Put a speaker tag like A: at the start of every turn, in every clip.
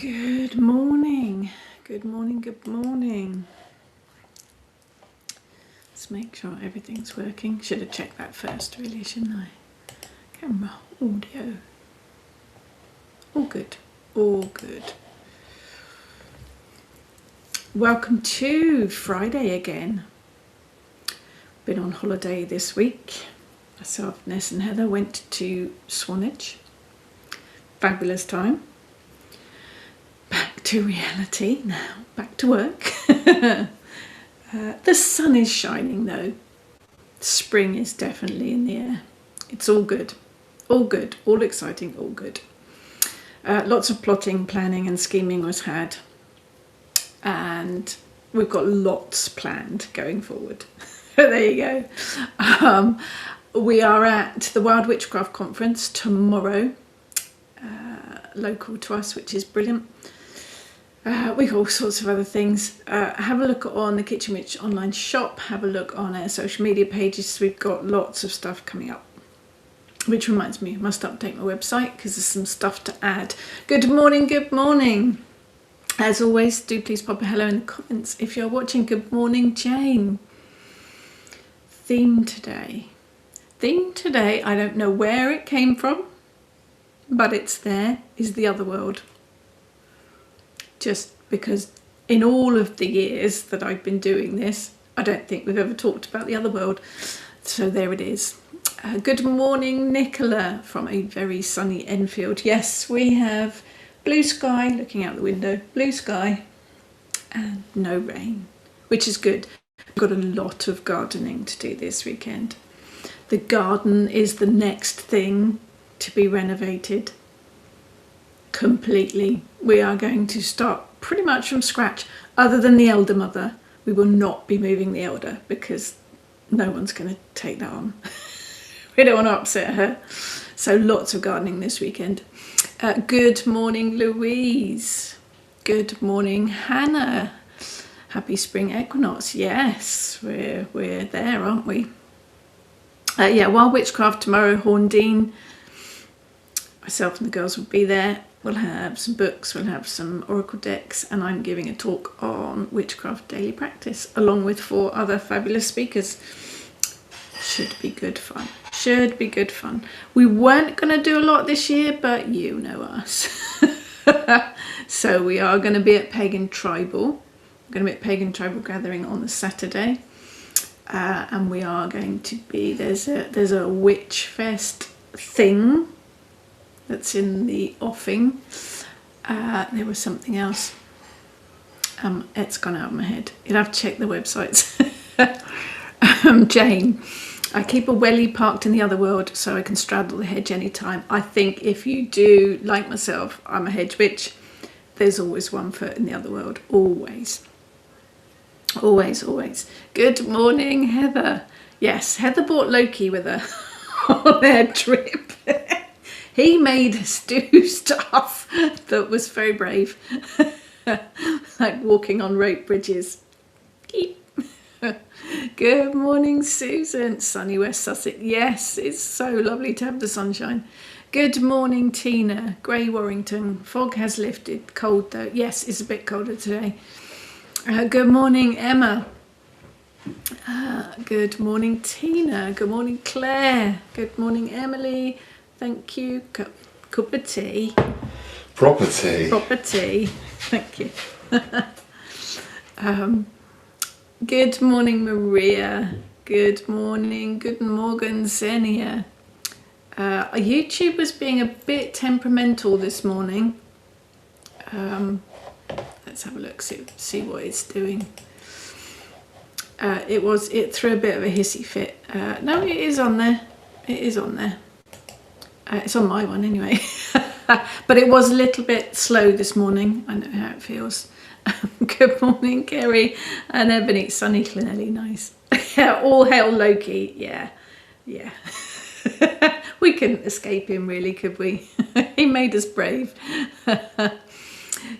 A: Good morning. Good morning, good morning. Let's make sure everything's working. Should have checked that first, really, shouldn't I? Camera, audio. All good. All good. Welcome to Friday again. Been on holiday this week. Myself, Ness and Heather went to Swanage. Fabulous time. Back to reality now. Back to work. The sun is shining though. Spring is definitely in the air. It's all good. All good. All exciting. All good. Lots of plotting, planning and scheming was had. And we've got lots planned going forward. There you go. We are at the Wild Witchcraft Conference tomorrow. Local to us, which is brilliant. We've got all sorts of other things. Have a look on the Kitchen Witch online shop. Have a look on our social media pages. We've got lots of stuff coming up. Which reminds me, I must update my website because there's some stuff to add. Good morning, good morning. As always, do please pop a hello in the comments. If you're watching, good morning, Jane. Theme today, I don't know where it came from, but it's there, is the Otherworld. Just because in all of the years that I've been doing this, I don't think we've ever talked about the Otherworld. So there it is. Good morning, Nicola, from a very sunny Enfield. Yes, we have blue sky, looking out the window, blue sky and no rain, which is good. We've got a lot of gardening to do this weekend. The garden is the next thing to be renovated completely. We are going to start pretty much from scratch. Other than the elder mother, we will not be moving the elder because no one's going to take that on. We don't want to upset her. So lots of gardening this weekend. Good morning, Louise. Good morning, Hannah. Happy spring equinox. Yes, we're there, aren't we? Yeah, Wild Witchcraft tomorrow, Horndean. Myself and the girls will be there. We'll have some books, we'll have some oracle decks, and I'm giving a talk on witchcraft daily practice along with 4 other fabulous speakers. Should be good fun. Should be good fun. We weren't going to do a lot this year, but you know us. So we are going to be at Pagan Tribal. We're going to be at Pagan Tribal Gathering on the Saturday. And we are going to be, there's a witch fest thing that's in the offing. There was something else. It's gone out of my head. You'll have to check the websites. Jane, I keep a welly parked in the Otherworld so I can straddle the hedge anytime. I think if you do, like myself, I'm a hedge witch, there's always one foot in the Otherworld. Always. Always, always. Good morning, Heather. Yes, Heather brought Loki with her on their trip. He made us do stuff that was very brave. Like walking on rope bridges. Good morning, Susan. Sunny West Sussex. Yes, it's so lovely to have the sunshine. Good morning, Tina. Grey Warrington. Fog has lifted. Cold though. Yes, it's a bit colder today. Good morning, Emma. Good morning, Tina. Good morning, Claire. Good morning, Emily. Thank you. Cup of tea.
B: Property.
A: Property. Thank you. Good morning, Maria. Good morning. Good morning, Xenia. YouTube was being a bit temperamental this morning. Let's have a look, see what it's doing. It threw a bit of a hissy fit. No, it is on there. It is on there. It's on my one anyway. But it was a little bit slow this morning. I know how it feels. Good morning, Kerry and Ebony. Sunny Clinelly, nice. All hail Loki. Yeah. We couldn't escape him really, could we? He made us brave.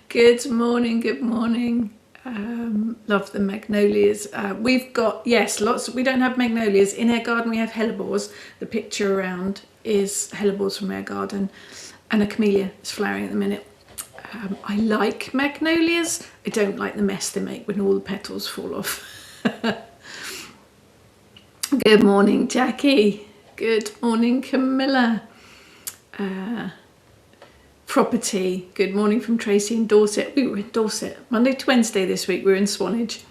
A: Good morning, good morning. Love the magnolias. We've got, yes, lots. We don't have magnolias. In our garden we have hellebores. The picture around is hellebores from our garden. And a camellia is flowering at the minute. I like magnolias. I don't like the mess they make when all the petals fall off. Good morning, Jackie. Good morning, Camilla. Property. Good morning from Tracy in Dorset. We were in Dorset Monday to Wednesday this week. We were in Swanage.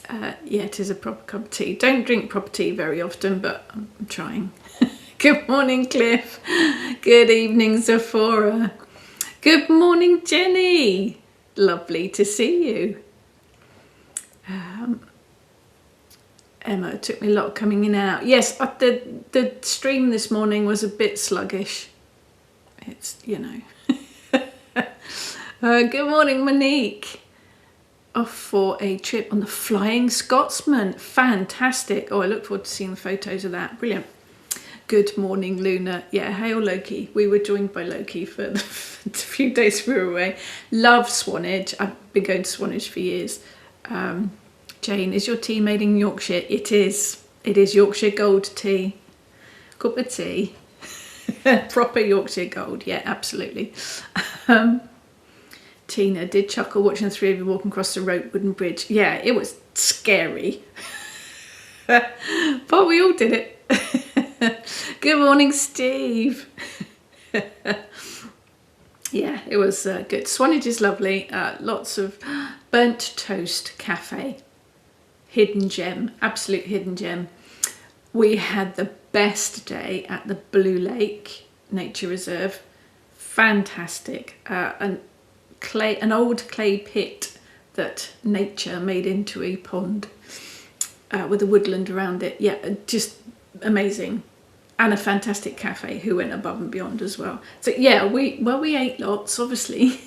A: Yeah, it is a proper cup of tea. Don't drink proper tea very often, but I'm trying. Good morning, Cliff. Good evening, Zephora. Good morning, Jenny. Lovely to see you. Emma, it took me a lot coming in and out. Yes, the stream this morning was a bit sluggish. It's, you know. Good morning, Monique. Off for a trip on the Flying Scotsman. Fantastic. Oh, I look forward to seeing the photos of that. Brilliant. Good morning, Luna. Yeah, hail Loki. We were joined by Loki for the few days we were away. Love Swanage. I've been going to Swanage for years. Jane, is your tea made in Yorkshire? It is. It is Yorkshire Gold tea. Cup of tea. Proper Yorkshire Gold. Yeah, absolutely. Tina did chuckle watching the three of you walking across the rope wooden bridge. Yeah, it was scary. But we all did it. Good morning, Steve. Yeah, it was good. Swanage is lovely. Lots of burnt toast cafe. Hidden gem. Absolute hidden gem. We had the best day at the Blue Lake Nature Reserve. Fantastic. An old clay pit that nature made into a pond with a woodland around it. Yeah, just amazing. And a fantastic cafe who went above and beyond as well. So yeah, we ate lots, obviously,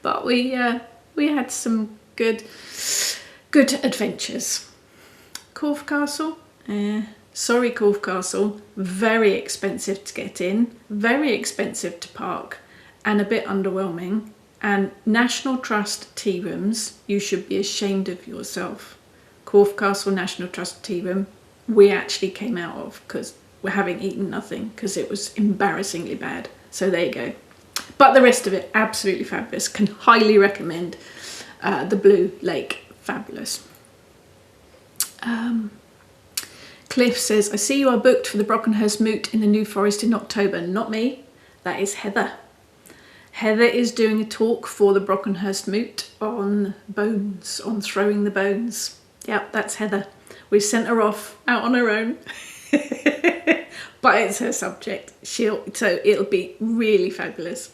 A: but we had some good adventures. Corfe Castle. Sorry, Corfe Castle. Very expensive to get in, very expensive to park, and a bit underwhelming. And National Trust tea rooms, you should be ashamed of yourself. Corfe Castle National Trust tea room, we actually came out of because we're having eaten nothing because it was embarrassingly bad. So there you go. But the rest of it, absolutely fabulous. Can highly recommend the Blue Lake. Fabulous. Cliff says, I see you are booked for the Brockenhurst Moot in the New Forest in October. Not me, that is Heather. Heather is doing a talk for the Brockenhurst Moot on bones, on throwing the bones. Yep, that's Heather. We sent her off out on her own. But it's her subject. So it'll be really fabulous.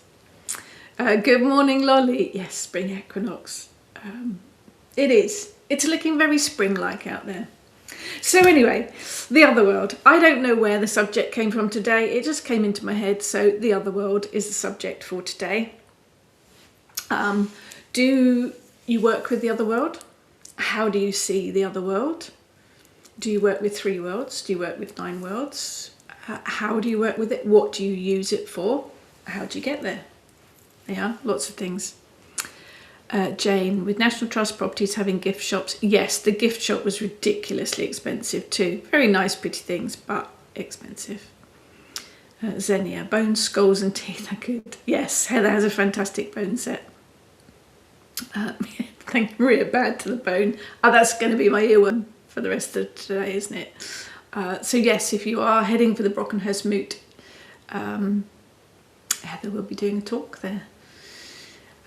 A: Good morning, Lolly. Yes, spring equinox. It is. It's looking very spring-like out there. So anyway, the Otherworld. I don't know where the subject came from today. It just came into my head. So the Otherworld is the subject for today. Do you work with the Otherworld? How do you see the Otherworld? Do you work with 3 worlds? Do you work with 9 worlds? How do you work with it? What do you use it for? How do you get there? Yeah, lots of things. Jane, with National Trust properties having gift shops, yes, the gift shop was ridiculously expensive too. Very nice, pretty things, but expensive. Xenia, bones, skulls and teeth are good. Yes, Heather has a fantastic bone set. Thank Maria, bad to the bone. Oh, that's going to be my earworm for the rest of today, isn't it? So yes, if you are heading for the Brockenhurst Moot, Heather will be doing a talk there.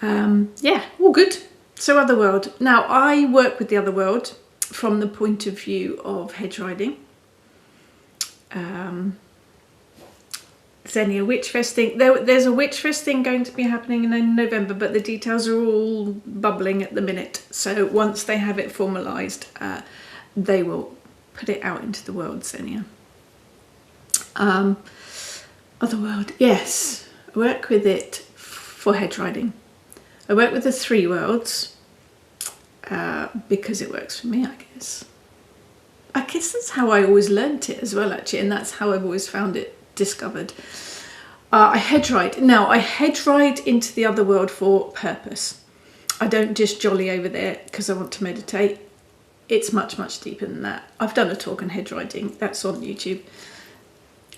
A: Yeah, all good. So Otherworld. Now, I work with the Otherworld from the point of view of hedge riding. Xenia, Witch Festing. There's a Witch Festing going to be happening in November, but the details are all bubbling at the minute. So once they have it formalised, they will put it out into the world, Xenia. Otherworld, yes. I work with it for hedge riding. I work with the 3 worlds because it works for me, I guess. I guess that's how I always learnt it as well, actually, and that's how I've always found it discovered. I hedge ride. Now, I hedge ride into the Otherworld for purpose. I don't just jolly over there because I want to meditate. It's much, much deeper than that. I've done a talk on hedge riding. That's on YouTube.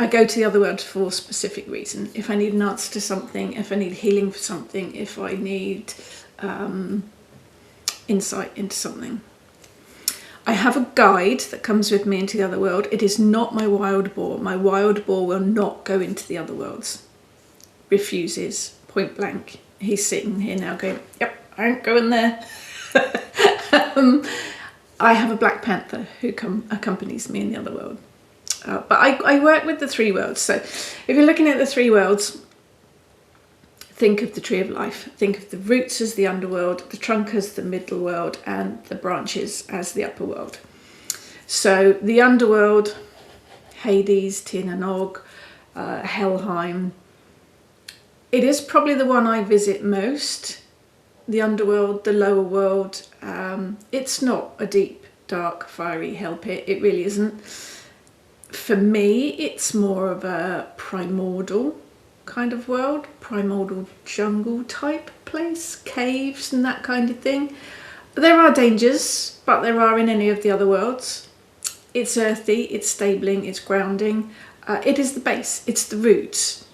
A: I go to the other world for a specific reason. If I need an answer to something, if I need healing for something, if I need insight into something. I have a guide that comes with me into the other world. It is not my wild boar. My wild boar will not go into the other worlds. Refuses, point blank. He's sitting here now going, yep, I ain't going there. I have a black panther who accompanies me in the other world. But I work with the three worlds. So if you're looking at the three worlds, think of the tree of life. Think of the roots as the underworld, the trunk as the middle world, and the branches as the upper world. So the underworld, Hades, Tir na nog, Helheim. It is probably the one I visit most. The underworld, the lower world. It's not a deep, dark, fiery hell pit. It really isn't. For me, it's more of a primordial kind of world, primordial jungle type place, caves and that kind of thing. There are dangers, but there are in any of the other worlds. It's earthy, it's stabling, it's grounding. It is the base, it's the roots.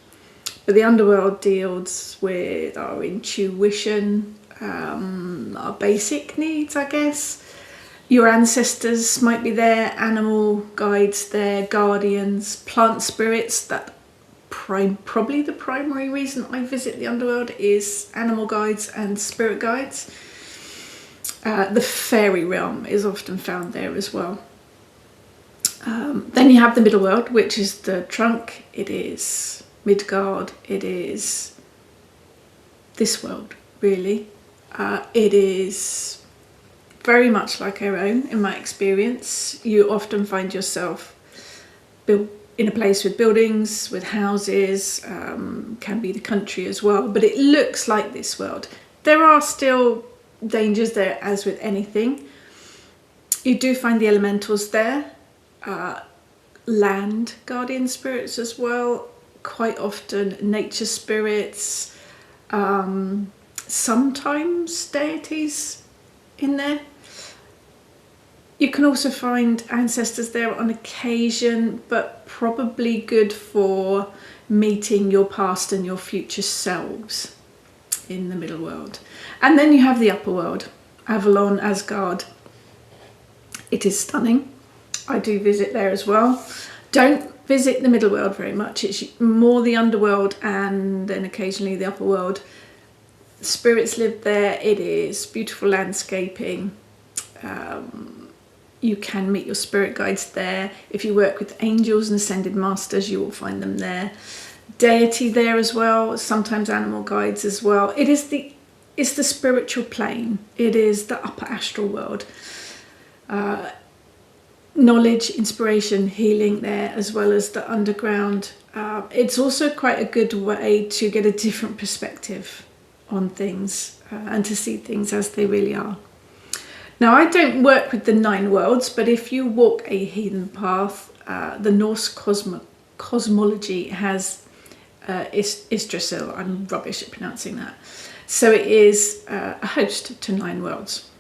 A: But the underworld deals with our intuition, our basic needs, I guess. Your ancestors might be there, animal guides there, guardians, plant spirits. That probably the primary reason I visit the underworld is animal guides and spirit guides. The fairy realm is often found there as well. Then you have the middle world, which is the trunk. It is Midgard. It is this world, really. It is very much like our own, in my experience. You often find yourself built in a place with buildings, with houses, can be the country as well, but it looks like this world. There are still dangers there, as with anything. You do find the elementals there, land guardian spirits as well, quite often nature spirits, sometimes deities in there. You can also find ancestors there on occasion, but probably good for meeting your past and your future selves in the middle world. And then you have the upper world, Avalon, Asgard. It is stunning. I do visit there as well. Don't visit the middle world very much. It's more the underworld and then occasionally the upper world. Spirits live there. It is beautiful landscaping. You can meet your spirit guides there. If you work with angels and ascended masters, you will find them there. Deity there as well, sometimes animal guides as well. It's the spiritual plane. It is the upper astral world. Knowledge, inspiration, healing there, as well as the underground. It's also quite a good way to get a different perspective on things and to see things as they really are. Now, I don't work with the 9 worlds, but if you walk a heathen path, the Norse cosmology has Yggdrasil. I'm rubbish at pronouncing that. So it is a host to 9 worlds.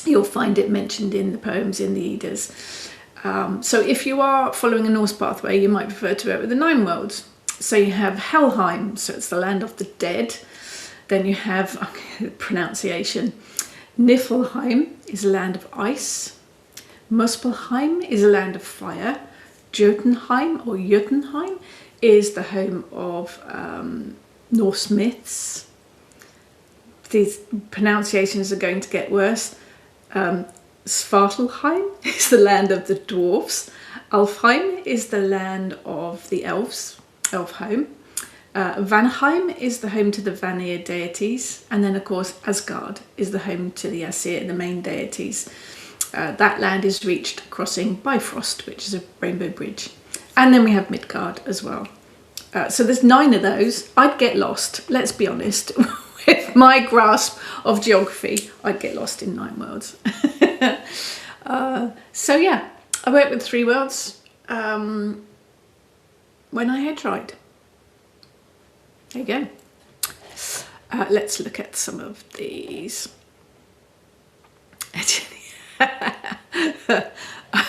A: You'll find it mentioned in the poems in the Eddas. So if you are following a Norse pathway, you might prefer to work with the 9 worlds. So you have Helheim, so it's the land of the dead. Then you have, pronunciation, Niflheim is a land of ice. Muspelheim is a land of fire. Jotunheim or Jotunheim is the home of Norse myths. These pronunciations are going to get worse. Svartalheim is the land of the dwarves. Alfheim is the land of the elves, Elfheim. Vanheim is the home to the Vanir deities, and then of course Asgard is the home to the Aesir, the main deities. That land is reached crossing Bifrost, which is a rainbow bridge. And then we have Midgard as well. So there's 9 of those. I'd get lost, let's be honest. With my grasp of geography, I'd get lost in 9 worlds. So yeah, I worked with 3 worlds when I had tried. There you go. Let's look at some of these.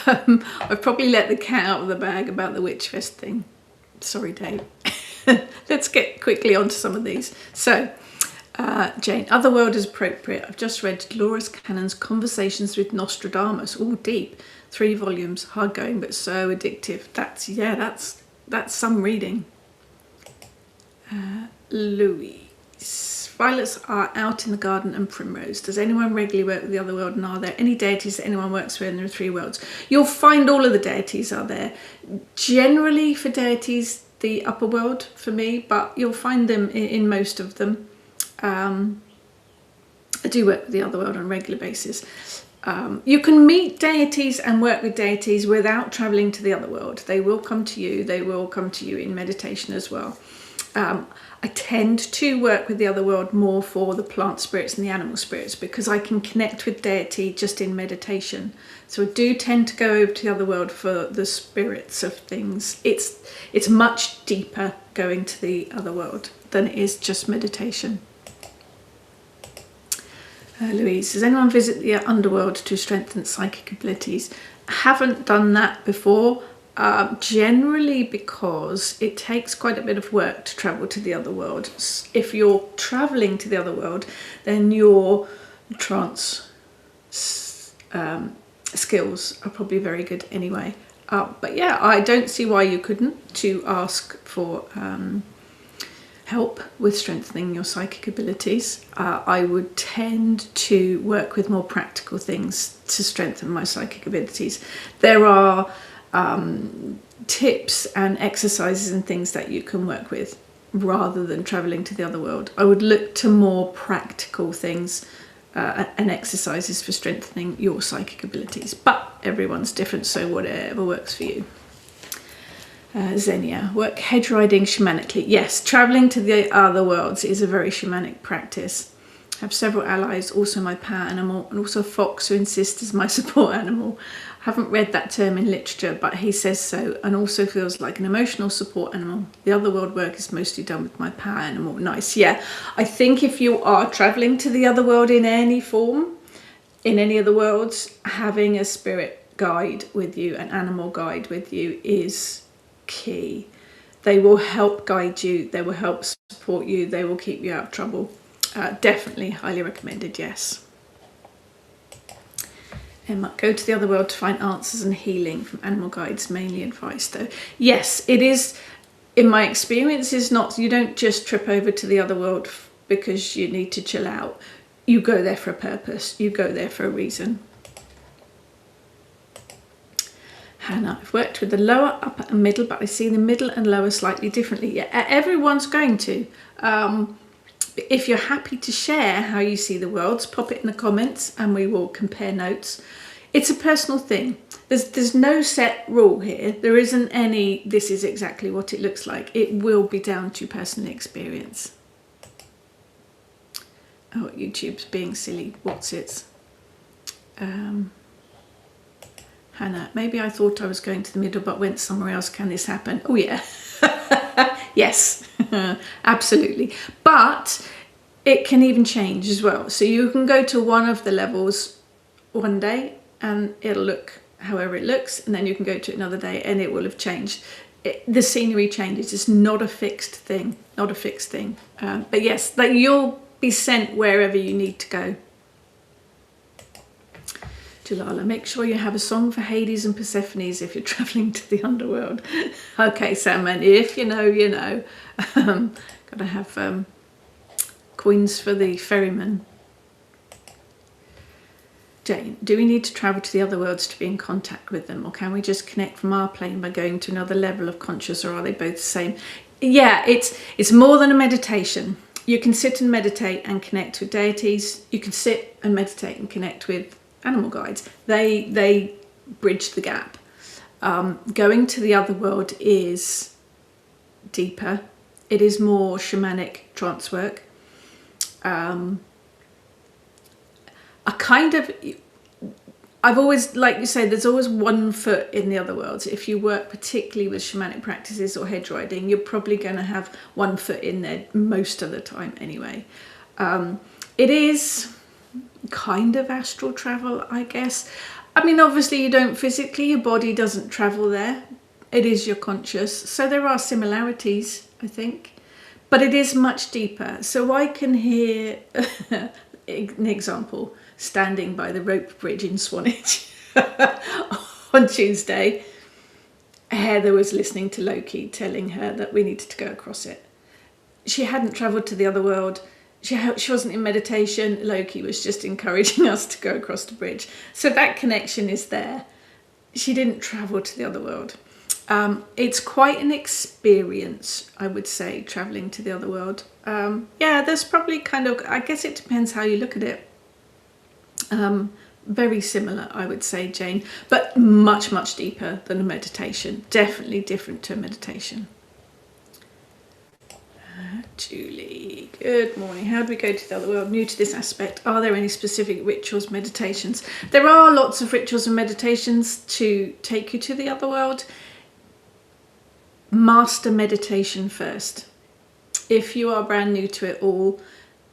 A: I've probably let the cat out of the bag about the Witch Fest thing. Sorry, Dave. Let's get quickly onto some of these. So, Jane, Otherworld is appropriate. I've just read Dolores Cannon's Conversations with Nostradamus. All deep. 3 volumes. Hard going, but so addictive. That's some reading. Louise. Violets are out in the garden and primrose. Does anyone regularly work with the Otherworld, and are there any deities that anyone works with in the 3 worlds? You'll find all of the deities are there. Generally for deities, the upper world for me, but you'll find them in most of them. I do work with the Otherworld on a regular basis. You can meet deities and work with deities without travelling to the Otherworld. They will come to you. They will come to you in meditation as well. I tend to work with the Otherworld more for the plant spirits and the animal spirits because I can connect with deity just in meditation. So I do tend to go over to the Otherworld for the spirits of things. It's much deeper going to the Otherworld than it is just meditation. Louise, does anyone visit the underworld to strengthen psychic abilities? I haven't done that before. Generally because it takes quite a bit of work to travel to the Otherworld. If you're travelling to the Otherworld, then your trance skills are probably very good anyway. But yeah, I don't see why you couldn't to ask for help with strengthening your psychic abilities. I would tend to work with more practical things to strengthen my psychic abilities. There are tips and exercises and things that you can work with rather than travelling to the Otherworld. I would look to more practical things and exercises for strengthening your psychic abilities, but everyone's different, so whatever works for you. Xenia, work hedge riding shamanically. Yes, travelling to the other worlds is a very shamanic practice. I have several allies, also my power animal, and also a fox who insists is my support animal. I haven't read that term in literature, but he says so, and also feels like an emotional support animal. The Otherworld work is mostly done with my power animal. Nice, yeah. I think if you are travelling to the Otherworld in any form, in any of the worlds, having a spirit guide with you, an animal guide with you, is key. They will help guide you, they will help support you, they will keep you out of trouble. Definitely highly recommended, yes. Emma, go to the Otherworld to find answers and healing from animal guides, mainly advice though. Yes, it is, in my experience, is not, you don't just trip over to the Otherworld because you need to chill out. You go there for a purpose, you go there for a reason. Hannah, I've worked with the lower, upper and middle, but I see the middle and lower slightly differently. Yeah, everyone's going to. If you're happy to share how you see the worlds, pop it in the comments and we will compare notes. It's a personal thing. There's no set rule here. There isn't any, this is exactly what it looks like. It will be down to personal experience. Oh, YouTube's being silly. What's it? Hannah, maybe I thought I was going to the middle but went somewhere else. Can this happen? Oh yeah. Yes, absolutely. But it can even change as well. So you can go to one of the levels one day and it'll look however it looks, and then you can go to another day and it will have changed. The scenery changes. It's not a fixed thing, not a fixed thing. But yes, like you'll be sent wherever you need to go. Jalala, make sure you have a song for Hades and Persephone's if you're travelling to the underworld. Okay, Salman, if you know, you know. Gotta have coins for the ferryman. Jane, do we need to travel to the other worlds to be in contact with them, or can we just connect from our plane by going to another level of conscious, or are they both the same? Yeah, it's more than a meditation. You can sit and meditate and connect with deities. You can sit and meditate and connect with animal guides. They bridge the gap. Going to the other world is deeper. It is more shamanic trance work. I've always, like you say, there's always one foot in the other worlds. If you work particularly with shamanic practices or hedge riding, you're probably going to have one foot in there most of the time anyway. It is kind of astral travel, I guess. I mean, obviously you don't physically, your body doesn't travel there. It is your conscious. So there are similarities, I think, but it is much deeper. So I can hear an example, standing by the rope bridge in Swanage on Tuesday. Heather was listening to Loki telling her that we needed to go across it. She hadn't travelled to the other world. She wasn't in meditation. Loki was just encouraging us to go across the bridge. So that connection is there. She didn't travel to the other world. It's quite an experience, I would say, travelling to the other world. Yeah, there's probably kind of, I guess it depends how you look at it. Very similar, I would say, Jane, but much, much deeper than a meditation. Definitely different to a meditation. Julie, good morning. How do we go to the other world? New to this aspect. Are there any specific rituals, meditations? There are lots of rituals and meditations to take you to the other world. Master meditation first. If you are brand new to it all,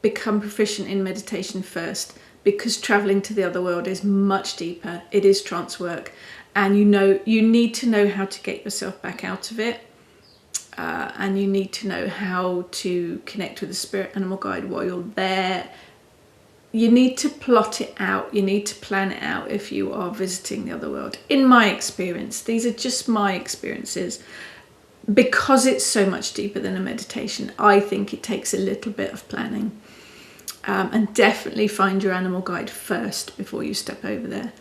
A: become proficient in meditation first, because traveling to the other world is much deeper. It is trance work, and you need to know how to get yourself back out of it. And you need to know how to connect with the spirit animal guide while you're there. You need to plot it out. You need to plan it out if you are visiting the other world. In my experience, these are just my experiences. Because it's so much deeper than a meditation, I think it takes a little bit of planning. And definitely find your animal guide first before you step over there.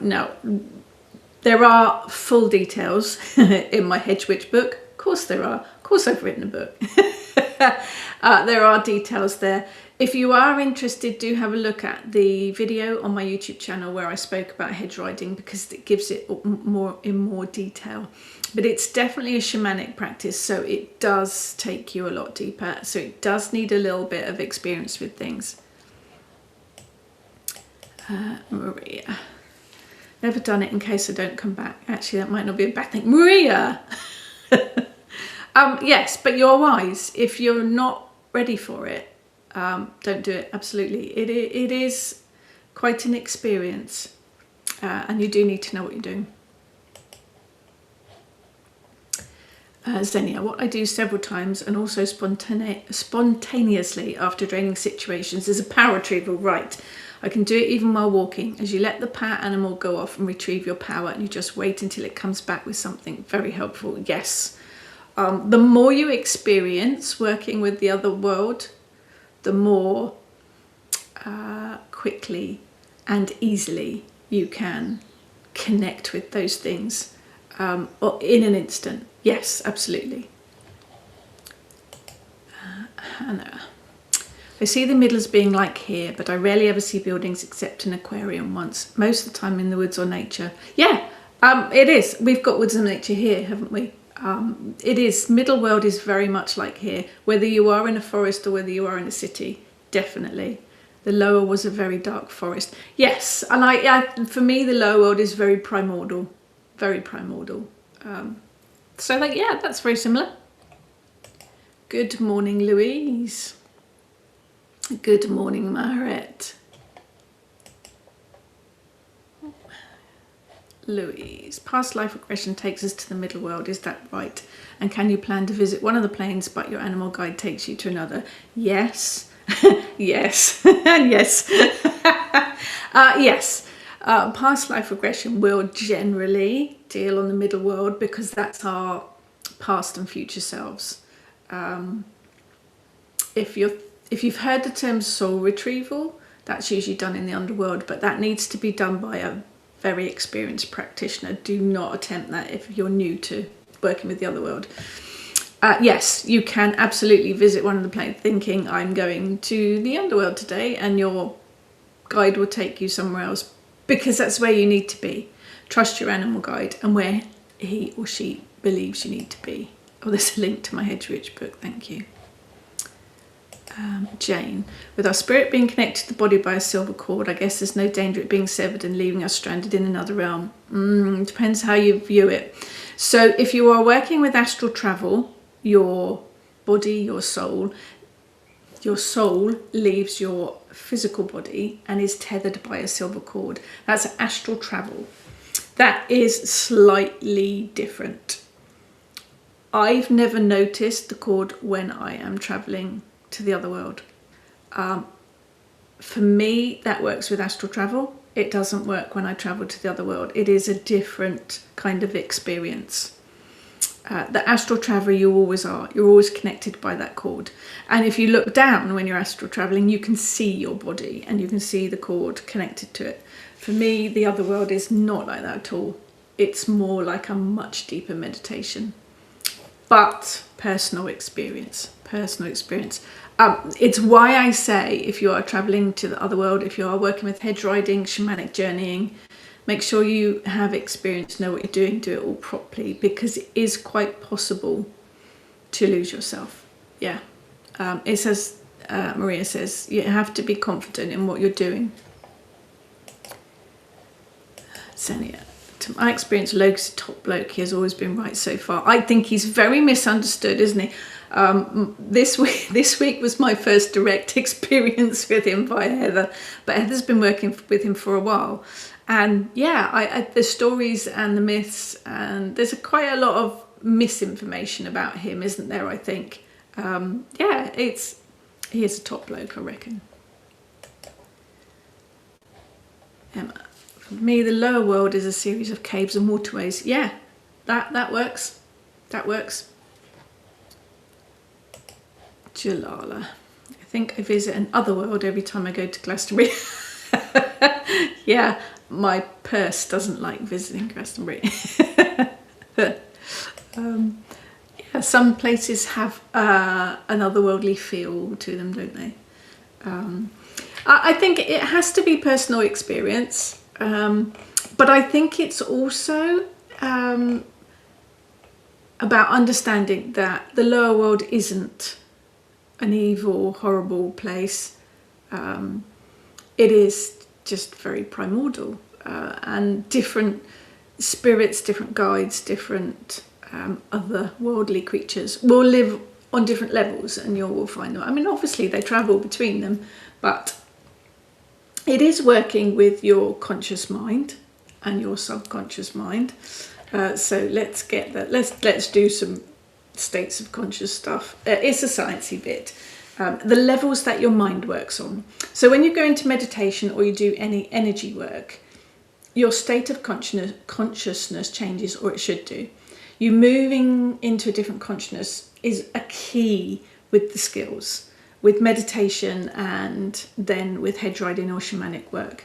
A: Now, there are full details in my Hedge Witch book. Of course there are. Of course I've written a book. There are details there. If you are interested, do have a look at the video on my YouTube channel where I spoke about hedge riding, because it gives it in more detail. But it's definitely a shamanic practice, so it does take you a lot deeper. So it does need a little bit of experience with things. Maria. Never done it in case I don't come back. Actually, that might not be a bad thing. Maria! Yes, but you're wise. If you're not ready for it, don't do it. Absolutely. It is quite an experience, and you do need to know what you're doing. Xenia, what I do several times and also spontaneously after draining situations is a power retrieval. Right. I can do it even while walking, as you let the power animal go off and retrieve your power, and you just wait until it comes back with something very helpful. Yes. The more you experience working with the other world, the more quickly and easily you can connect with those things, or in an instant. Yes, absolutely. Hannah. I see the middle as being like here, but I rarely ever see buildings except an aquarium once. Most of the time in the woods or nature. Yeah, it is. We've got woods and nature here, haven't we? It is. Middle world is very much like here. Whether you are in a forest or whether you are in a city, definitely. The lower was a very dark forest. Yes, and for me, the lower world is very primordial. Very primordial. So, yeah, that's very similar. Good morning, Louise. Good morning, Marit. Louise, past life regression takes us to the middle world, is that right? And can you plan to visit one of the planes but your animal guide takes you to another? Yes. Yes. And yes. Yes. Past life regression will generally deal on the middle world because that's our past and future selves. If you've heard the term soul retrieval, that's usually done in the underworld, but that needs to be done by a very experienced practitioner. Do not attempt that if you're new to working with the other world. Yes, you can absolutely visit one of the planes thinking I'm going to the underworld today, and your guide will take you somewhere else because that's where you need to be. Trust your animal guide and where he or she believes you need to be. Oh, there's a link to my Hedge Witch book, thank you. Jane, with our spirit being connected to the body by a silver cord, I guess there's no danger of it being severed and leaving us stranded in another realm. Depends how you view it. So if you are working with astral travel, your body, your soul, your soul leaves your physical body and is tethered by a silver cord. That's astral travel. That is slightly different. I've never noticed the cord when I am travelling to the other world. For me, that works with astral travel. It doesn't work when I travel to the other world. It is a different kind of experience. The astral traveller you always are. You're always connected by that cord. And if you look down when you're astral travelling, you can see your body and you can see the cord connected to it. For me, the other world is not like that at all. It's more like a much deeper meditation. But personal experience. It's why I say if you are travelling to the other world, if you are working with hedge riding, shamanic journeying, make sure you have experience, know what you're doing, do it all properly, because it is quite possible to lose yourself. Yeah. It says, Maria says, you have to be confident in what you're doing. Senia. To my experience, Logan's a top bloke. He has always been right so far. I think he's very misunderstood, isn't he? This week was my first direct experience with him via Heather, but Heather's been working with him for a while. And yeah, the stories and the myths, and there's quite a lot of misinformation about him, isn't there, I think? Yeah, he is a top bloke, I reckon. Emma. For me, the lower world is a series of caves and waterways. Yeah, that works. That works. Jalala. I think I visit an otherworld every time I go to Glastonbury. Yeah, my purse doesn't like visiting Glastonbury. Yeah, some places have an otherworldly feel to them, don't they? I think it has to be personal experience. But I think it's also about understanding that the lower world isn't an evil, horrible place. It is just very primordial, and different spirits, different guides, different other worldly creatures will live on different levels, and you will find them. I mean, obviously they travel between them, but it is working with your conscious mind and your subconscious mind. So let's get that. Let's do some states of conscious stuff. It's a sciencey bit. The levels that your mind works on. So when you go into meditation or you do any energy work, your state of consciousness changes, or it should do. You moving into a different consciousness is a key with the skills. With meditation and then with hedge riding or shamanic work.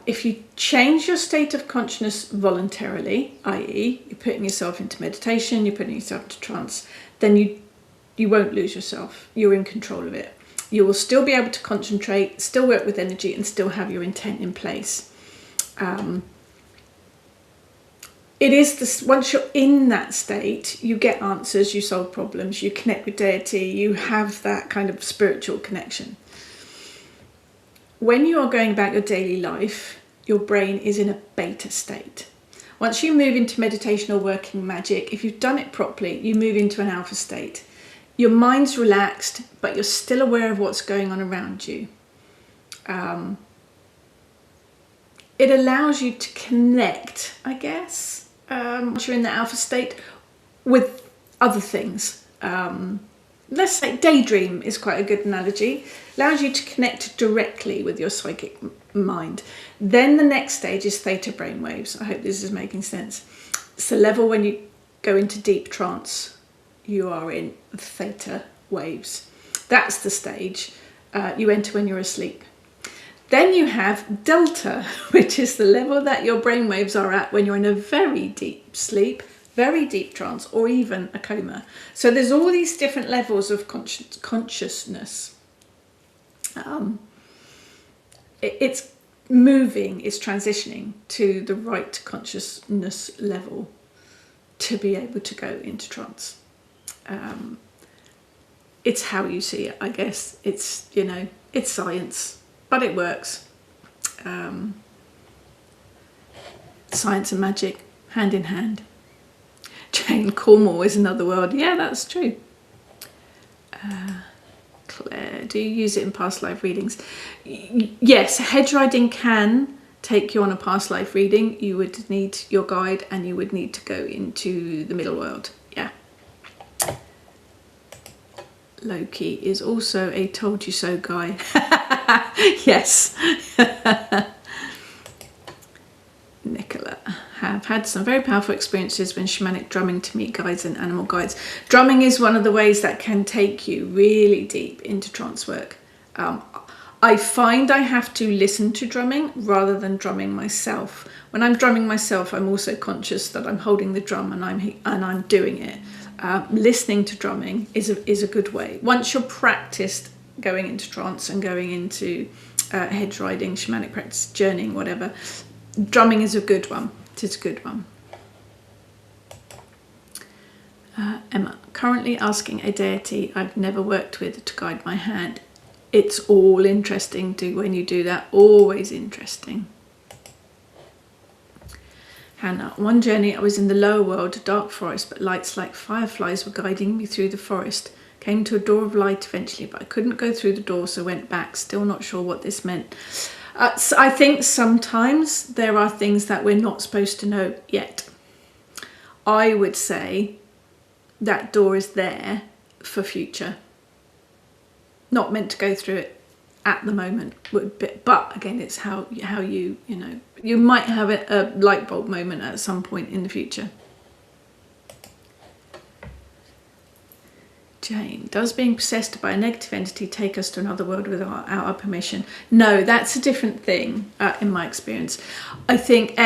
A: If you change your state of consciousness voluntarily, i.e. you're putting yourself into meditation, you're putting yourself into trance, then you won't lose yourself. You're in control of it. You will still be able to concentrate, still work with energy, and still have your intent in place. It is this, once you're in that state, you get answers, you solve problems, you connect with deity, you have that kind of spiritual connection. When you are going about your daily life, your brain is in a beta state. Once you move into meditation or working magic, if you've done it properly, you move into an alpha state. Your mind's relaxed, but you're still aware of what's going on around you. It allows you to connect, I guess, once you're in the alpha state, with other things. Let's say daydream is quite a good analogy. Allows you to connect directly with your psychic mind. Then the next stage is theta brainwaves. I hope this is making sense. It's the level when you go into deep trance. You are in theta waves. That's the stage you enter when you're asleep. Then you have delta, which is the level that your brainwaves are at when you're in a very deep sleep, very deep trance, or even a coma. So there's all these different levels of consciousness. It's moving, it's transitioning to the right consciousness level to be able to go into trance. It's how you see it, I guess. It's, it's science. But it works. Science and magic, hand in hand. Jane, Cornwall is another world. Yeah, that's true. do you use it in past life readings? Yes, hedge riding can take you on a past life reading. You would need your guide and you would need to go into the middle world. Yeah. Loki is also a told you so guy. Yes. Nicola, have had some very powerful experiences when shamanic drumming to meet guides and animal guides. Drumming is one of the ways that can take you really deep into trance work. I find I have to listen to drumming rather than drumming myself. When I'm drumming myself, I'm also conscious that I'm holding the drum and I'm doing it. Listening to drumming is a good way. Once you're practiced going into trance and going into hedge riding, shamanic practice, journeying, whatever, drumming is a good one. It is a good one. Emma, currently asking a deity I've never worked with to guide my hand. It's all interesting when you do that. Always interesting. Hannah, one journey I was in the lower world, a dark forest, but lights like fireflies were guiding me through the forest. Came to a door of light eventually, but I couldn't go through the door, so went back. Still not sure what this meant. So I think sometimes there are things that we're not supposed to know yet. I would say that door is there for future. Not meant to go through it at the moment, but again, it's how you know, you might have a light bulb moment at some point in the future. Jane, does being possessed by a negative entity take us to another world without our permission? No, that's a different thing in my experience. I think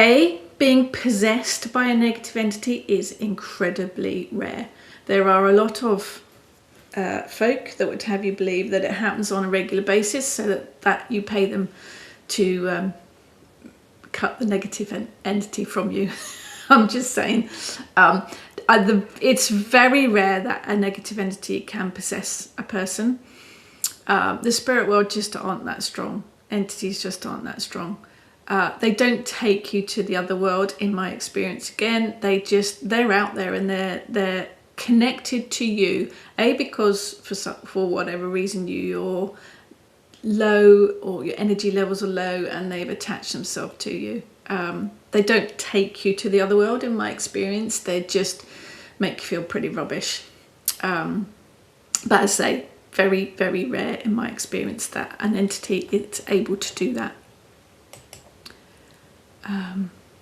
A: being possessed by a negative entity is incredibly rare. There are a lot of folk that would have you believe that it happens on a regular basis, so that you pay them to cut the negative entity from you. I'm just saying. It's very rare that a negative entity can possess a person. The spirit world just aren't that strong. Entities just aren't that strong. They don't take you to the other world, in my experience. Again, they're out there and they're connected to you, because for whatever reason you're low or your energy levels are low and they've attached themselves to you. They don't take you to the other world, in my experience. They just make you feel pretty rubbish. But as I say, very, very rare in my experience that an entity is able to do that.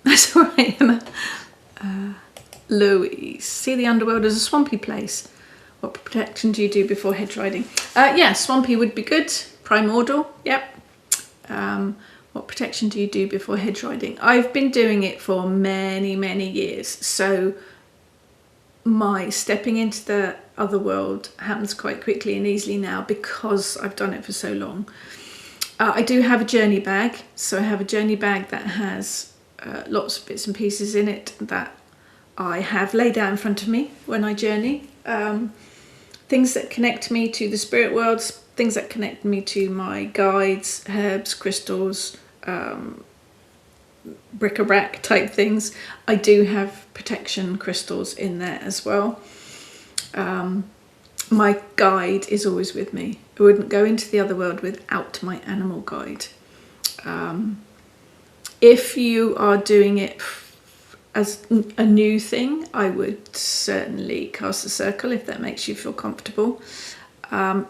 A: That's all right, Emma. Louise, see the underworld as a swampy place. What protection do you do before hedge riding? Yeah, swampy would be good. Primordial, yep. What protection do you do before hedge riding? I've been doing it for many, many years. So my stepping into the other world happens quite quickly and easily now because I've done it for so long. I do have a journey bag. So I have a journey bag that has lots of bits and pieces in it that I have laid out in front of me when I journey. Things that connect me to the spirit worlds, things that connect me to my guides, herbs, crystals, bric-a-brac type things. I do have protection crystals in there as well. My guide is always with me. I wouldn't go into the other world without my animal guide. If you are doing it as a new thing, I would certainly cast a circle if that makes you feel comfortable.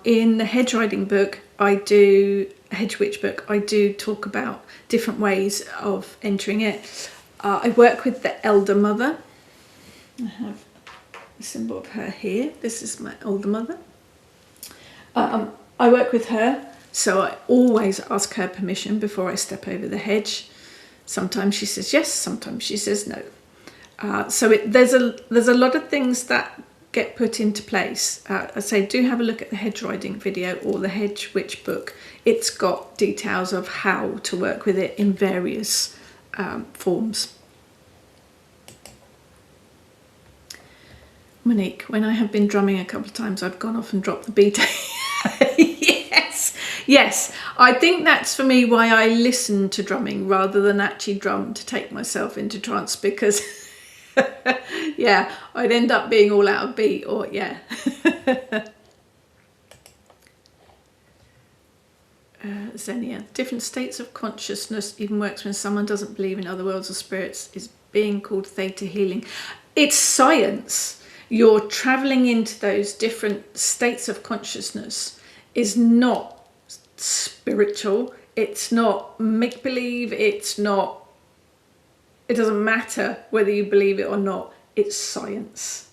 A: In the hedge riding book, hedge witch book, I do talk about different ways of entering it. I work with the elder mother. I have a symbol of her here. This is my older mother. I work with her, so I always ask her permission before I step over the hedge. Sometimes she says yes, sometimes she says no. So there's a lot of things that get put into place. I say do have a look at the hedge riding video or the hedge witch book. It's got details of how to work with it in various forms. Monique, when I have been drumming a couple of times, I've gone off and dropped the beat. Yes. I think that's for me why I listen to drumming rather than actually drum to take myself into trance, because yeah, I'd end up being all out of beat, or yeah. Xenia. Different states of consciousness even works when someone doesn't believe in other worlds or spirits, is being called theta healing. It's science. You're traveling into those different states of consciousness is not spiritual. It's not make-believe. It doesn't matter whether you believe it or not. It's science.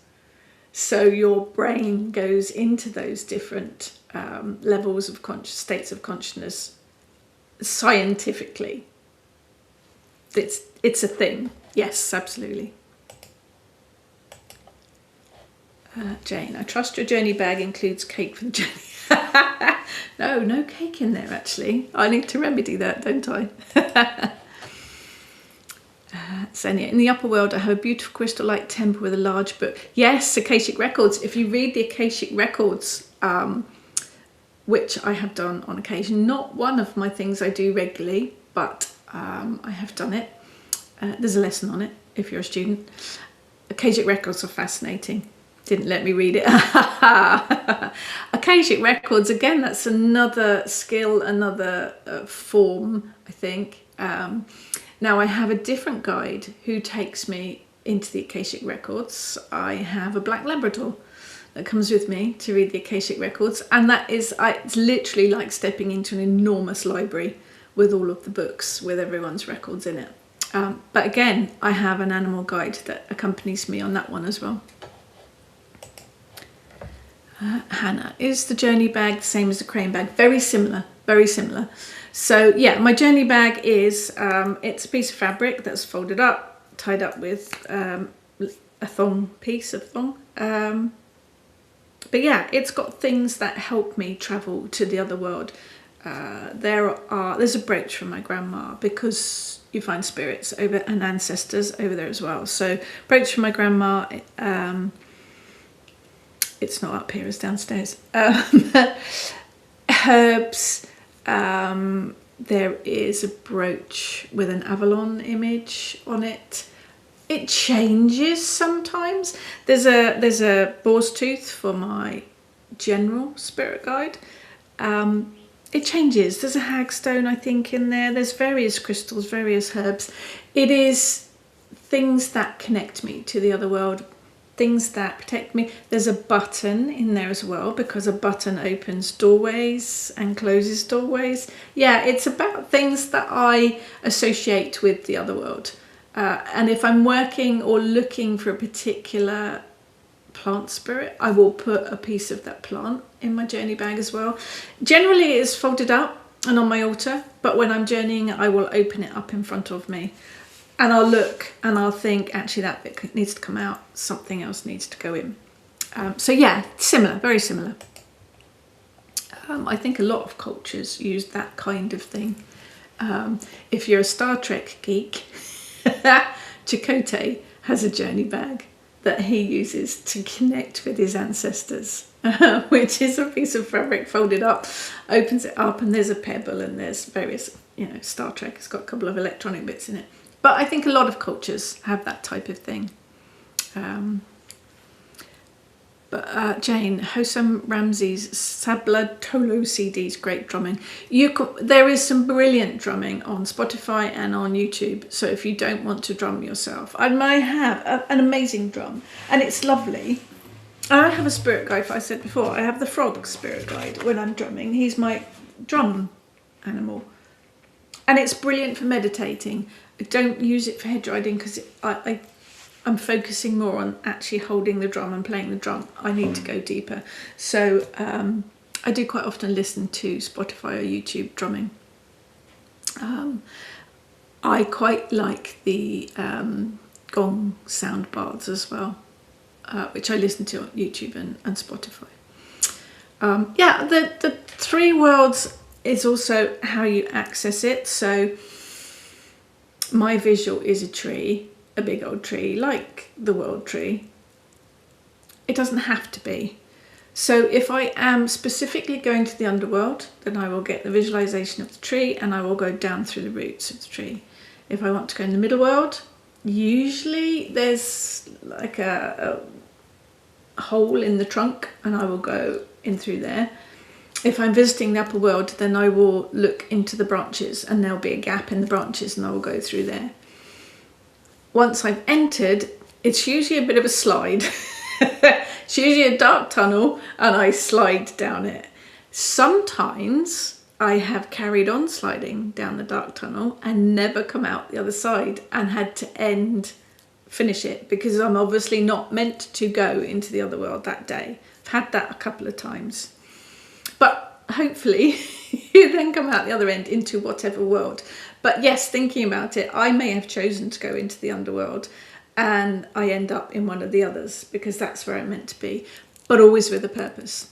A: So your brain goes into those different levels of states of consciousness scientifically. It's a thing. Yes, absolutely. Jane, I trust your journey bag includes cake for the journey. No cake in there actually. I need to remedy that, don't I? Xenia, in the upper world I have a beautiful crystal-like temple with a large book. Yes, Akashic Records. If you read the Akashic Records, which I have done on occasion, not one of my things I do regularly, but I have done it. There's a lesson on it if you're a student. Akashic Records are fascinating. Didn't let me read it. Akashic Records, again, that's another skill, another form, I think. Now I have a different guide who takes me into the Akashic Records. I have a black Labrador that comes with me to read the Akashic Records, and it's literally like stepping into an enormous library with all of the books with everyone's records in it. But again, I have an animal guide that accompanies me on that one as well. Hannah, is the journey bag the same as the crane bag? Very similar, very similar. So yeah, my journey bag is, it's a piece of fabric that's folded up, tied up with a piece of thong. But yeah, it's got things that help me travel to the other world. There's a brooch from my grandma, because you find spirits over and ancestors over there as well. So brooch from my grandma, it's not up here, it's downstairs. Herbs, there is a brooch with an Avalon image on it. It changes sometimes. There's a boar's tooth for my general spirit guide. It changes. There's a hagstone, I think, in there. There's various crystals, various herbs. It is things that connect me to the other world, things that protect me. There's a button in there as well, because a button opens doorways and closes doorways. Yeah, it's about things that I associate with the other world. And if I'm working or looking for a particular plant spirit, I will put a piece of that plant in my journey bag as well. Generally it's folded up and on my altar, but when I'm journeying I will open it up in front of me, and I'll look and I'll think, actually that bit needs to come out, something else needs to go in. So yeah, similar, very similar. I think a lot of cultures use that kind of thing. If you're a Star Trek geek, Chakotay has a journey bag that he uses to connect with his ancestors, which is a piece of fabric folded up, opens it up, and there's a pebble and there's various, Star Trek has got a couple of electronic bits in it. But I think a lot of cultures have that type of thing. Jane, Hosam Ramsey's Sabla Tolo CDs, great drumming. There is some brilliant drumming on Spotify and on YouTube. So if you don't want to drum yourself, I might have an amazing drum, and it's lovely. I have a spirit guide, I said before, I have the frog spirit guide when I'm drumming. He's my drum animal. And it's brilliant for meditating. I don't use it for head riding because I'm focusing more on actually holding the drum and playing the drum. I need to go deeper. So I do quite often listen to Spotify or YouTube drumming. I quite like the gong sound baths as well, which I listen to on YouTube and Spotify. Yeah, the three worlds is also how you access it. So my visual is a tree, a big old tree, like the world tree. It doesn't have to be. So if I am specifically going to the underworld, then I will get the visualization of the tree and I will go down through the roots of the tree. If I want to go in the middle world, usually there's like a hole in the trunk and I will go in through there. if I'm visiting the upper world, then I will look into the branches and there'll be a gap in the branches and I will go through there. Once I've entered, it's usually a bit of a slide. It's usually a dark tunnel and I slide down it. Sometimes I have carried on sliding down the dark tunnel and never come out the other side and had to finish it because I'm obviously not meant to go into the other world that day. I've had that a couple of times. But hopefully you then come out the other end into whatever world. But yes, thinking about it, I may have chosen to go into the underworld and I end up in one of the others because that's where I'm meant to be, but always with a purpose.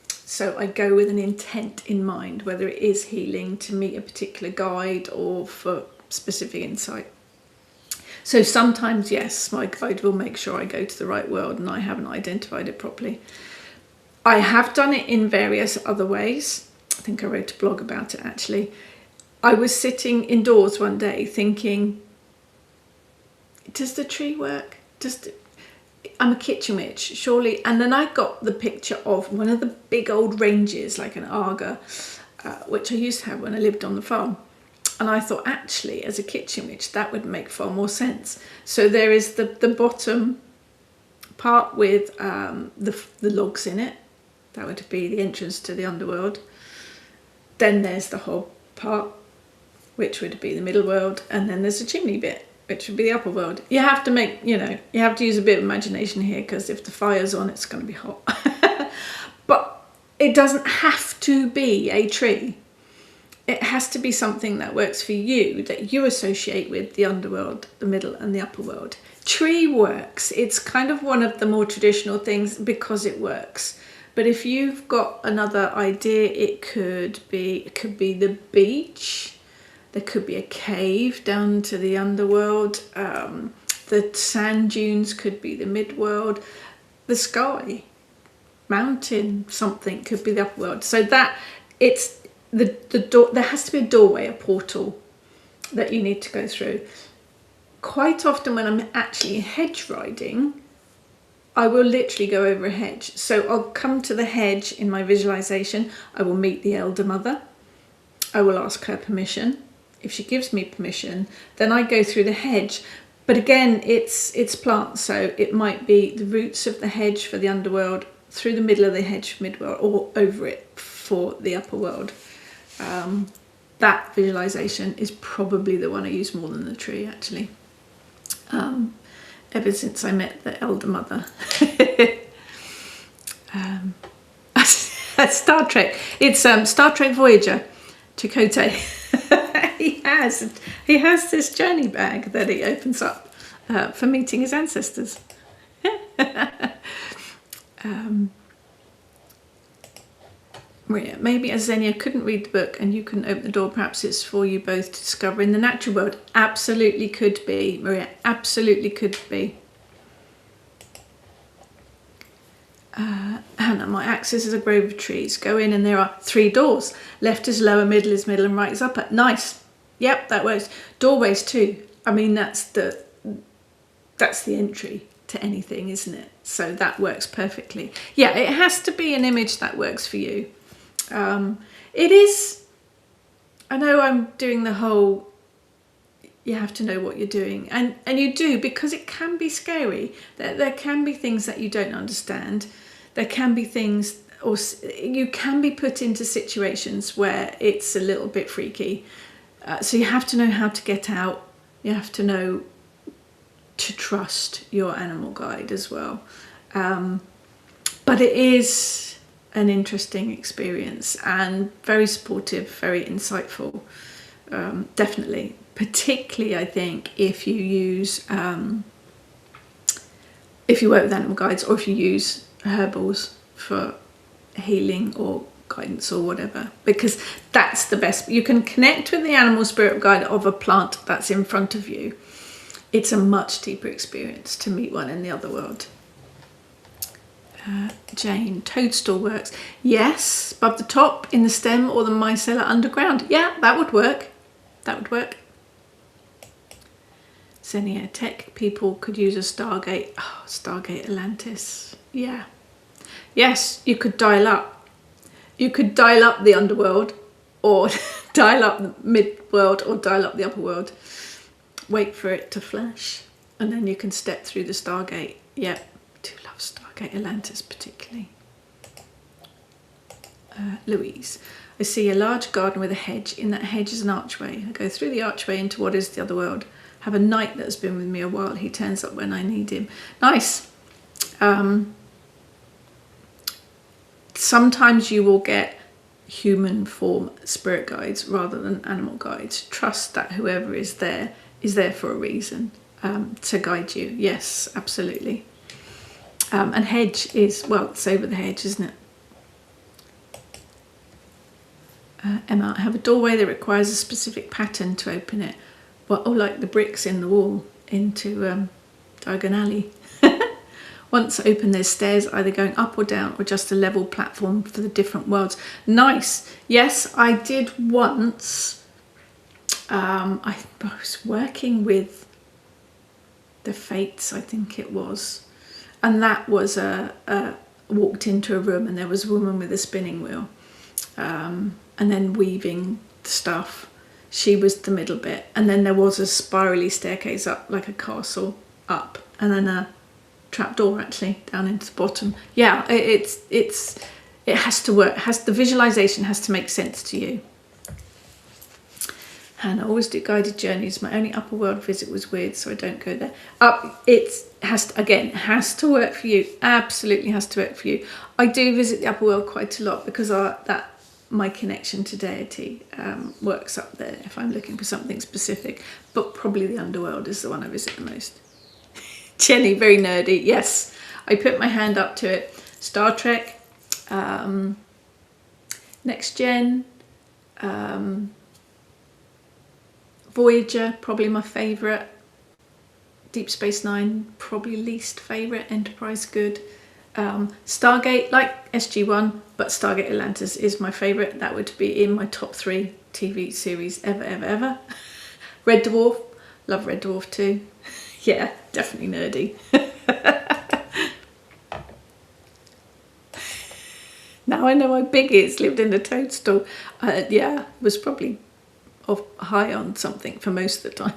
A: So I go with an intent in mind, whether it is healing, to meet a particular guide, or for specific insight. So sometimes, yes, my guide will make sure I go to the right world and I haven't identified it properly. I have done it in various other ways. I think I wrote a blog about it actually. I was sitting indoors one day thinking, does the tree work? I'm a kitchen witch, surely. And then I got the picture of one of the big old ranges, like an Aga, which I used to have when I lived on the farm. And I thought, actually, as a kitchen witch, that would make far more sense. So there is the bottom part with the logs in it. That would be the entrance to the underworld. Then there's the hob part, which would be the middle world. And then there's a chimney bit, which would be the upper world. You have to make, you have to use a bit of imagination here because if the fire's on, it's going to be hot. But it doesn't have to be a tree. It has to be something that works for you, that you associate with the underworld, the middle and the upper world. Tree works. It's kind of one of the more traditional things because it works. But if you've got another idea, it could be the beach. There could be a cave down to the underworld. The sand dunes could be the midworld. The sky, mountain, something could be the upper world. So that it's the door. There has to be a doorway, a portal that you need to go through. Quite often when I'm actually hedge riding, I will literally go over a hedge. So I'll come to the hedge in my visualization. I will meet the elder mother. I will ask her permission. If she gives me permission, then I go through the hedge. But again, it's plants, so it might be the roots of the hedge for the underworld, through the middle of the hedge for midworld, or over it for the upper world. That visualization is probably the one I use more than the tree, actually. Ever since I met the elder mother. Star Trek. It's Star Trek Voyager, Chakotay. He has this journey bag that he opens up for meeting his ancestors. Maria, maybe as Xenia couldn't read the book and you couldn't open the door, perhaps it's for you both to discover in the natural world. Absolutely could be, Maria, absolutely could be. Hannah, my axis is a grove of trees. Go in and there are 3 doors. Left is lower, middle is middle, and right is upper. Nice. Yep, that works. Doorways too. I mean, that's the entry to anything, isn't it? So that works perfectly. Yeah, it has to be an image that works for you. It is, I know I'm doing the whole, you have to know what you're doing, and you do, because it can be scary. There can be things that you don't understand. There can be things, or you can be put into situations where it's a little bit freaky. So you have to know how to get out. You have to know to trust your animal guide as well. But it is an interesting experience and very supportive, very insightful, definitely. Particularly, I think, if you use, if you work with animal guides, or if you use herbals for healing or guidance or whatever, because that's the best. You can connect with the animal spirit guide of a plant that's in front of you. It's a much deeper experience to meet one in the other world. Jane, toadstool works. Yes, above the top, in the stem, or the micellar underground. Yeah, that would work. That would work. Xenia, tech people could use a Stargate. Oh, Stargate Atlantis. Yeah. Yes, you could dial up. You could dial up the underworld, or dial up the mid-world, or dial up the upper world. Wait for it to flash, and then you can step through the Stargate. Yep, do love Stargate Atlantis particularly. Louise, I see a large garden with a hedge. In that hedge is an archway. I go through the archway into what is the other world. Have a knight that has been with me a while. He turns up when I need him. Nice. Sometimes you will get human form spirit guides rather than animal guides. Trust that whoever is there for a reason, to guide you. Yes, absolutely. And hedge is, well, it's over the hedge, isn't it? Emma, I have a doorway that requires a specific pattern to open it. Well, oh, like the bricks in the wall into Diagon Alley. Once open, there's stairs either going up or down, or just a level platform for the different worlds. Nice. Yes, I did once. I was working with the Fates, I think it was. And that was walked into a room and there was a woman with a spinning wheel. And then weaving stuff. She was the middle bit. And then there was a spirally staircase up, like a castle up. And then a trapdoor actually down into the bottom. Yeah, it has to work. The visualization has to make sense to you. And I always do guided journeys. My only upper world visit was weird, so I don't go there. It has to work for you. Absolutely has to work for you. I do visit the upper world quite a lot because my connection to deity works up there if I'm looking for something specific. But probably the underworld is the one I visit the most. Jenny, very nerdy. Yes, I put my hand up to it. Star Trek, Next Gen, Voyager, probably my favourite. Deep Space Nine, probably least favourite. Enterprise, good. Stargate, like SG-1, but Stargate Atlantis is my favourite. That would be in my top 3 TV series ever. Red Dwarf, love Red Dwarf too. Yeah, definitely nerdy. Now I know how big it is, lived in a toadstool. Yeah, was probably high on something for most of the time.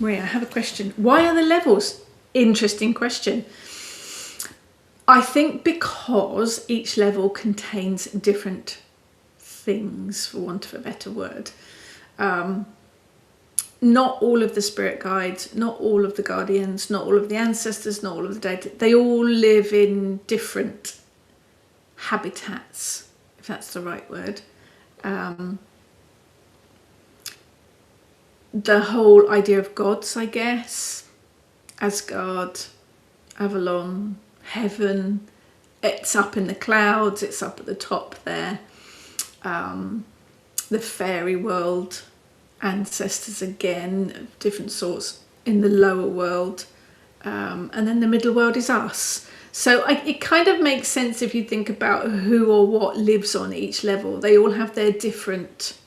A: Maria, I have a question. Why are the levels? Interesting question. I think because each level contains different things, for want of a better word. Not all of the spirit guides, not all of the guardians, not all of the ancestors, not all of the dead. They all live in different habitats, if that's the right word. The whole idea of gods, I guess. Asgard, Avalon, heaven. It's up in the clouds, it's up at the top there. The fairy world. Ancestors again of different sorts in the lower world, and then the middle world is us. So it kind of makes sense if you think about who or what lives on each level. They all have their different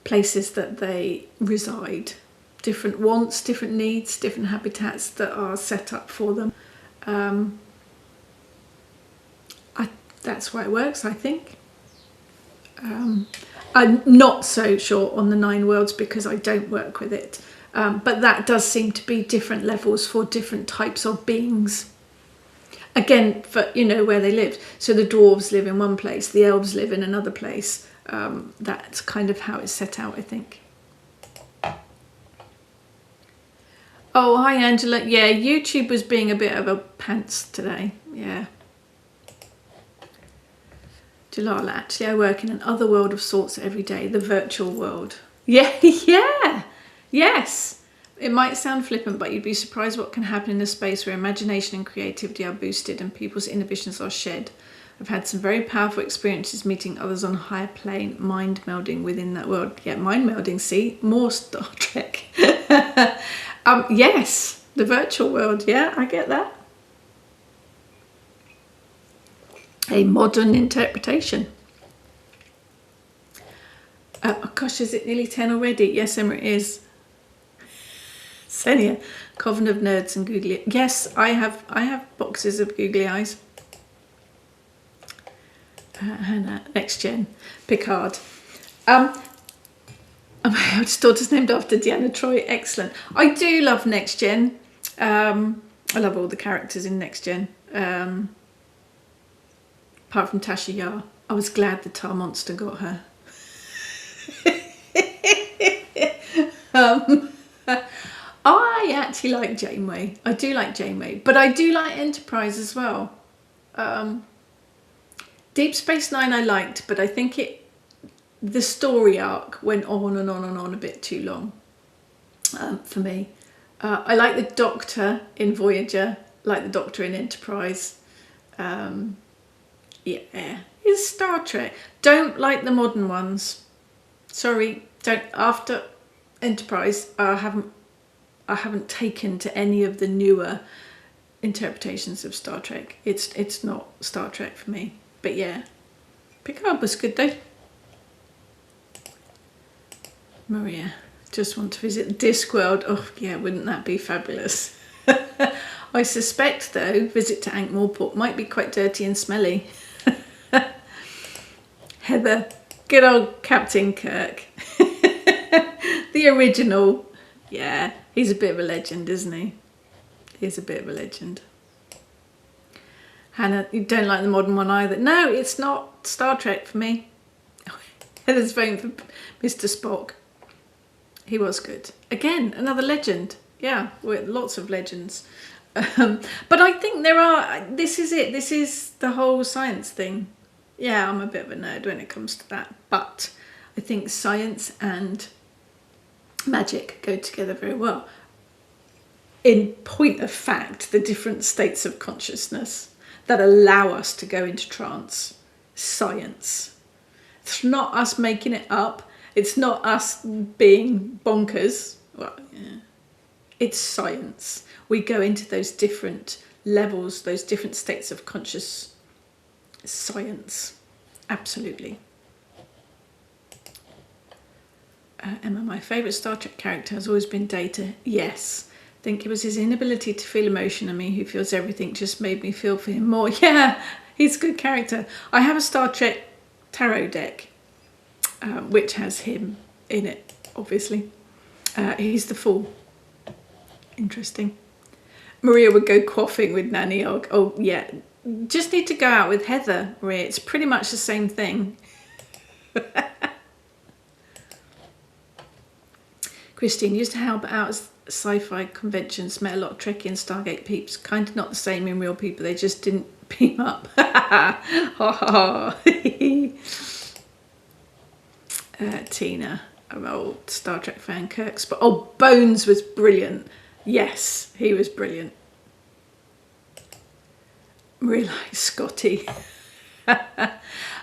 A: places that they reside, different wants, different needs, different habitats that are set up for them. That's why it works, I think. I'm not so sure on the 9 worlds because I don't work with it. But that does seem to be different levels for different types of beings. Again, for where they live. So the dwarves live in one place, the elves live in another place. That's kind of how it's set out, I think. Oh, hi Angela. Yeah, YouTube was being a bit of a pants today. Yeah. Jalala, actually I work in an other world of sorts every day, the virtual world. Yeah, yeah, yes. It might sound flippant, but you'd be surprised what can happen in a space where imagination and creativity are boosted and people's inhibitions are shed. I've had some very powerful experiences meeting others on a higher plane, mind melding within that world. Yeah, mind melding, see? More Star Trek. Yes, the virtual world, yeah, I get that. A modern interpretation. Oh gosh, is it nearly 10 already? Yes, Emma, it is. Senia, Coven of Nerds and Googly. Yes, I have boxes of googly eyes. Hannah, Next Gen, Picard. My eldest daughter's named after Deanna Troi. Excellent. I do love Next Gen. I love all the characters in Next Gen. Apart from Tasha Yar. I was glad the Tar Monster got her. I actually like Janeway. I do like Janeway, but I do like Enterprise as well. Deep Space Nine I liked, but I think the story arc went on and on and on a bit too long for me. I like the Doctor in Voyager, like the Doctor in Enterprise. Yeah, it's Star Trek. Don't like the modern ones. Sorry, don't. After Enterprise, I haven't taken to any of the newer interpretations of Star Trek. It's not Star Trek for me. But yeah, Picard was good though. Maria, just want to visit Discworld. Oh yeah, wouldn't that be fabulous? I suspect though, visit to Ankh-Morpork might be quite dirty and smelly. Heather, good old Captain Kirk. The original. Yeah, he's a bit of a legend, isn't he? He's a bit of a legend. Hannah, you don't like the modern one either. No, it's not Star Trek for me. Heather's voting for Mr. Spock. He was good. Again, another legend. Yeah, with lots of legends. But I think this is it. This is the whole science thing. Yeah, I'm a bit of a nerd when it comes to that. But I think science and magic go together very well. In point of fact, the different states of consciousness that allow us to go into trance. Science. It's not us making it up. It's not us being bonkers. Well, yeah. It's science. We go into those different levels, those different states of conscious science. Absolutely. Emma, my favourite Star Trek character has always been Data. Yes. I think it was his inability to feel emotion, and me who feels everything just made me feel for him more. Yeah, he's a good character. I have a Star Trek tarot deck, which has him in it, obviously. He's the Fool. Interesting. Maria would go quaffing with Nanny Og. Oh, yeah. Just need to go out with Heather, Maria. It's pretty much the same thing. Christine used to help out at sci-fi conventions, met a lot of Trekkie and Stargate peeps. Kind of not the same in real people, they just didn't beam up. Tina, I'm an old Star Trek fan. Kirk's, but oh, Bones was brilliant. Yes, he was brilliant. Really Scotty.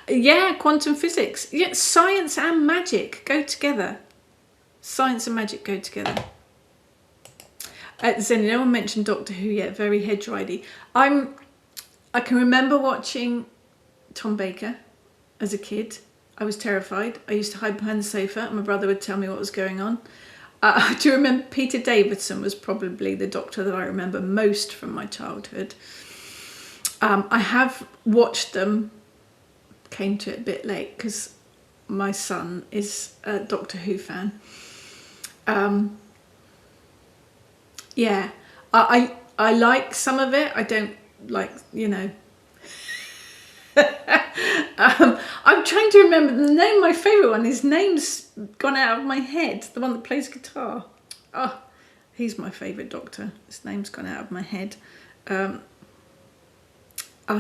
A: Yeah, quantum physics. Yeah, science and magic go together. Science and magic go together. Zenny, no one mentioned Doctor Who yet. Very hedge-ridey. I can remember watching Tom Baker as a kid. I was terrified. I used to hide behind the sofa and my brother would tell me what was going on. I do remember Peter Davison was probably the Doctor that I remember most from my childhood. I have watched them, came to it a bit late because my son is a Doctor Who fan. Yeah, I like some of it. I don't like, you know. I'm trying to remember the name of my favourite one. His name's gone out of my head. The one that plays guitar. Oh, he's my favourite Doctor. His name's gone out of my head. Our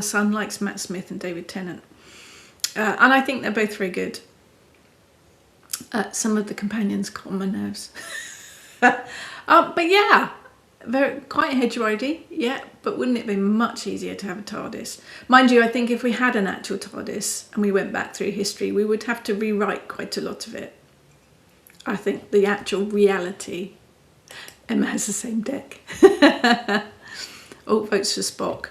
A: son likes Matt Smith and David Tennant. And I think they're both very good. Some of the companions got on my nerves. But yeah, quite hedge-ridey, yeah, but wouldn't it be much easier to have a TARDIS? Mind you, I think if we had an actual TARDIS and we went back through history, we would have to rewrite quite a lot of it. I think the actual reality. Emma has the same deck. All votes for Spock.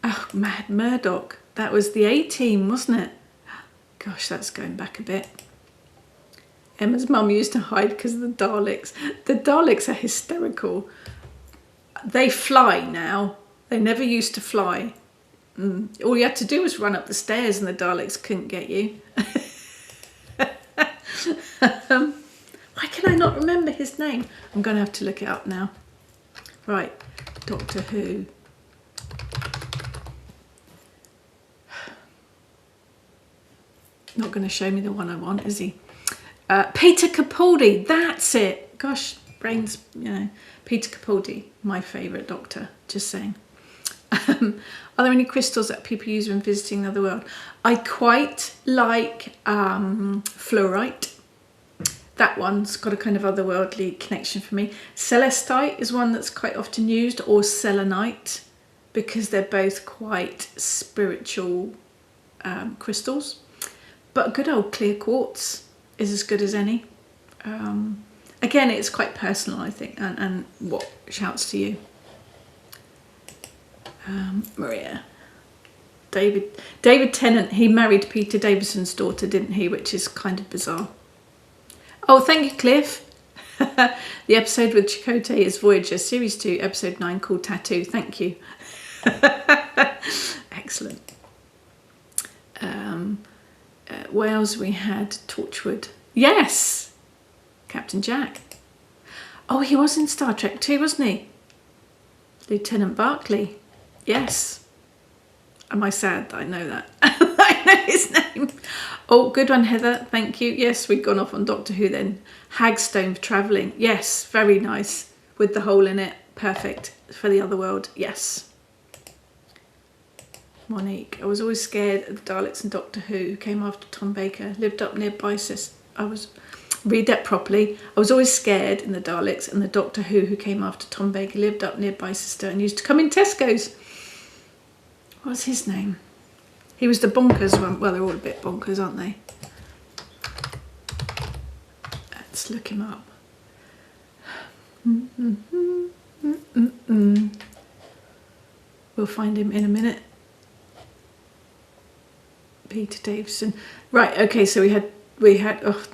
A: Oh, Mad Murdoch. That was the A-Team, wasn't it? Gosh, that's going back a bit. Emma's mum used to hide because of the Daleks. The Daleks are hysterical. They fly now. They never used to fly. All you had to do was run up the stairs and the Daleks couldn't get you. Why can I not remember his name? I'm going to have to look it up now. Right, Doctor Who. Not going to show me the one I want, is he? Peter Capaldi, that's it. Gosh, brains, Peter Capaldi, my favourite Doctor, just saying. Are there any crystals that people use when visiting the other world? I quite like fluorite. That one's got a kind of otherworldly connection for me. Celestite is one that's quite often used, or selenite, because they're both quite spiritual crystals. But good old clear quartz is as good as any. Again, it's quite personal, I think, and what shouts to you? Maria. David Tennant, he married Peter Davison's daughter, didn't he? Which is kind of bizarre. Oh, thank you, Cliff. The episode with Chakotay is Voyager, Series 2, Episode 9, called Tattoo. Thank you. Excellent. Wales, we had Torchwood. Yes! Captain Jack. Oh, he was in Star Trek too, wasn't he? Lieutenant Barclay. Yes. Am I sad that I know that? I know his name. Oh, good one, Heather. Thank you. Yes, we've gone off on Doctor Who then. Hagstone for travelling. Yes, very nice. With the hole in it. Perfect. For the other world. Yes. Monique. I was always scared of the Daleks and Doctor Who came after Tom Baker. Lived up near Bicester. Read that properly. I was always scared in the Daleks and the Doctor Who came after Tom Baker. Lived up near Bicester and used to come in Tesco's. What's his name? He was the bonkers one. Well, they're all a bit bonkers, aren't they? Let's look him up. We'll find him in a minute. Peter Davison. Right, okay, so we had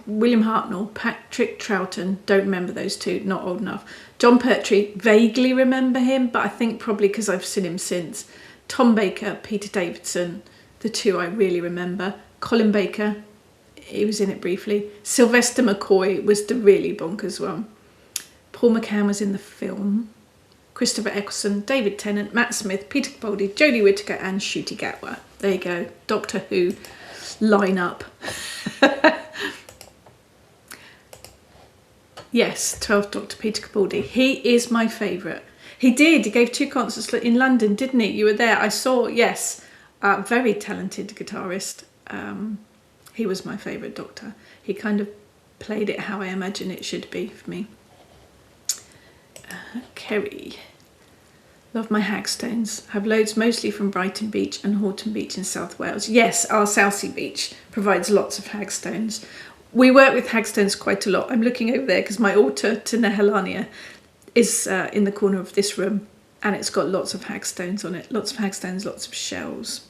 A: William Hartnell, Patrick Troughton, don't remember those two, not old enough. John Pertwee, vaguely remember him, but I think probably because I've seen him since. Tom Baker, Peter Davison, the two I really remember. Colin Baker, he was in it briefly. Sylvester McCoy was the really bonkers one. Paul McCann was in the film. Christopher Eccleston, David Tennant, Matt Smith, Peter Capaldi, Jodie Whittaker and Ncuti Gatwa. There you go, Doctor Who line up. Yes, 12th Doctor Peter Capaldi. He is my favourite. He gave 2 concerts in London, didn't he? You were there, I saw, yes. Very talented guitarist. He was my favourite Doctor. He kind of played it how I imagine it should be for me. Kerry. Love my hagstones. Have loads mostly from Brighton Beach and Horton Beach in South Wales. Yes, our Southsea Beach provides lots of hagstones. We work with hagstones quite a lot. I'm looking over there because my altar to Nehelania is in the corner of this room and it's got lots of hagstones on it. Lots of hagstones, lots of shells.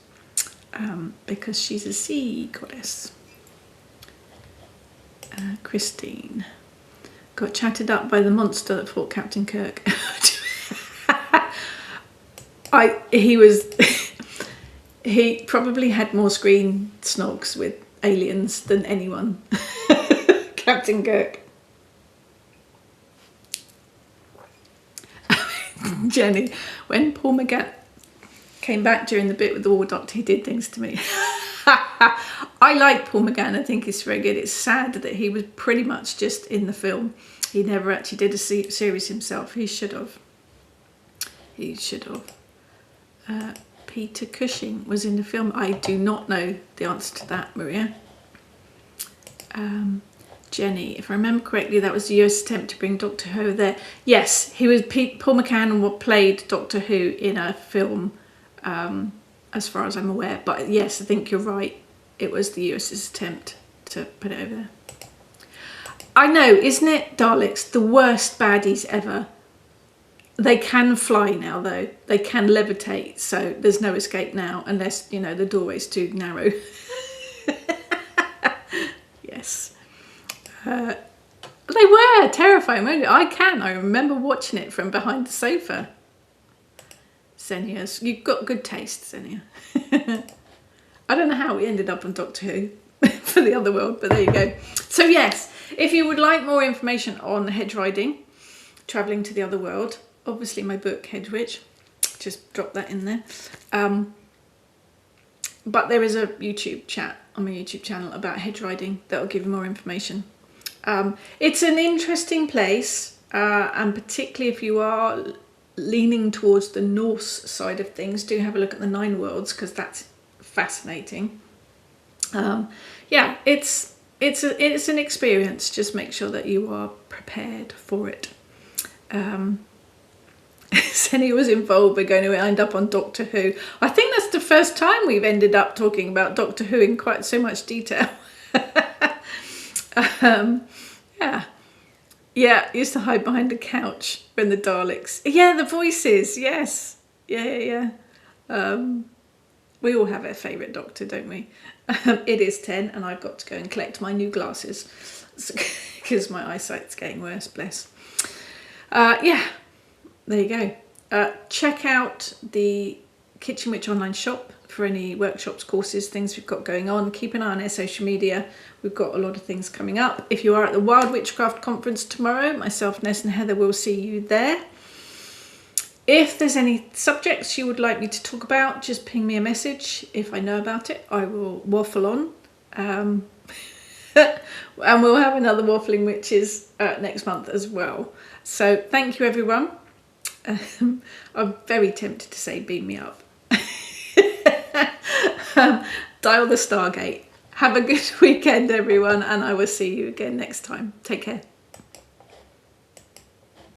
A: Because she's a sea goddess. Christine. Got chatted up by the monster that fought Captain Kirk. He probably had more screen snogs with aliens than anyone. Captain Kirk. Jenny, when Paul McGann came back during the bit with the War Doctor, he did things to me. I like Paul McGann, I think he's very good. It's sad that he was pretty much just in the film. He never actually did a series himself. He should have. He should have. Peter Cushing was in the film. I do not know the answer to that, Maria. Jenny, if I remember correctly, that was the US attempt to bring Doctor Who there. Yes, he was Paul McCann played Doctor Who in a film, as far as I'm aware. But yes, I think you're right. It was the US's attempt to put it over there. I know, isn't it, Daleks, the worst baddies ever? They can fly now, though. They can levitate, so there's no escape now, unless, you know, the doorway's too narrow. Yes. They were terrifying, weren't they? I remember watching it from behind the sofa. Xenia's. You've got good taste, Xenia. I don't know how we ended up on Doctor Who for the Otherworld, but there you go. So yes, if you would like more information on hedge riding, travelling to the Otherworld, obviously my book, Hedge Witch, just drop that in there. But there is a YouTube chat on my YouTube channel about hedge riding that will give you more information. It's an interesting place, and particularly if you are leaning towards the Norse side of things, do have a look at the Nine Worlds, because that's fascinating. Yeah, it's an experience. Just make sure that you are prepared for it. Xenia was involved. We're going to end up on Doctor Who. I think that's the first time we've ended up talking about Doctor Who in quite so much detail. Yeah, used to hide behind the couch when the Daleks. Yeah, the voices. Yes. Yeah. We all have our favourite Doctor, don't we? It is 10 and I've got to go and collect my new glasses because my eyesight's getting worse, bless. Yeah, there you go. Check out the Kitchen Witch online shop for any workshops, courses, things we've got going on. Keep an eye on our social media. We've got a lot of things coming up. If you are at the Wild Witchcraft Conference tomorrow, myself, Ness and Heather will see you there. If there's any subjects you would like me to talk about, just ping me a message. If I know about it, I will waffle on. And we'll have another Waffling Witches next month as well. So thank you, everyone. I'm very tempted to say beam me up. Dial the Stargate. Have a good weekend, everyone, and I will see you again next time. Take care.